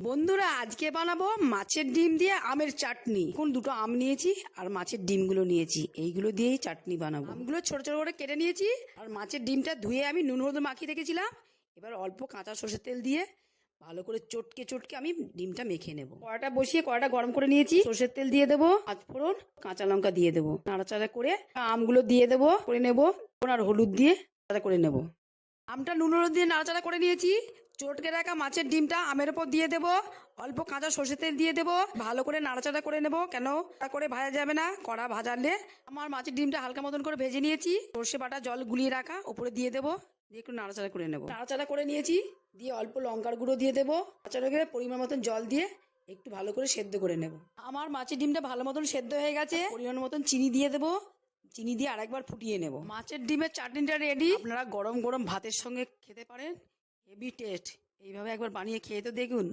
বন্ধুরা, আজকে বানাবো মাছের ডিম দিয়ে আমের চাটনি। এখন দুটো আম নিয়েছি আর মাছের ডিমগুলো নিয়েছি, এইগুলো দিয়েই চাটনি বানাবো। আমগুলো ছোট ছোট করে কেটে নিয়েছি আর মাছের ডিমটা ধুয়ে আমি নুন হলুদ মাখিয়ে রেখেছিলাম। এবার অল্প কাঁচা সর্ষের তেল দিয়ে ভালো করে চটকে চটকে আমি ডিমটা মেখে নেব। কড়াটা বসিয়ে কড়াটা গরম করে নিয়েছি, সর্ষের তেল দিয়ে দেবো, পাঁচফোড়ন, কাঁচা লঙ্কা দিয়ে দেবো, নাড়াচাড়া করে আমগুলো দিয়ে দেবো, করে নেবো আর হলুদ দিয়ে করে নেবো। আমটা নুন হলুদ দিয়ে নাড়াচাড়া করে নিয়েছি। চটকে রাখা মাছের ডিমটা আমের উপর দিয়ে দেবো, অল্প কাঁচা সর্ষের তেল দিয়ে দেবো, ভালো করে নাড়াচাড়া করে নেবো। কেন তা করে ভাজা যাবে না, কড়া ভাজালে। আমার মাছের ডিমটা হালকা মতন করে ভেজে নিয়েছি, সর্ষে বাটা জল গুলিয়ে রাখা উপরে দিয়ে দেবো, দিয়ে একটু নাড়াচাড়া করে নেবো। নাড়াচাড়া করে নিয়েছি, দিয়ে অল্প লঙ্কার গুঁড়ো দিয়ে দেবো, নাড়াচাড়া করে পরিমাণ মতন জল দিয়ে একটু ভালো করে সেদ্ধ করে নেবো। আমার মাছের ডিমটা ভালো মতন সেদ্ধ হয়ে গেছে, পরিমাণ মতন চিনি দিয়ে দেবো, চিনি দিয়ে আরেকবার ফুটিয়ে নেব। মাছের ডিমের চাটনিটা রেডি। আপনারা গরম গরম ভাতের সঙ্গে খেতে পারেন, হেভি টেস্ট। এইভাবে একবার বানিয়ে খেয়ে তো দেখুন।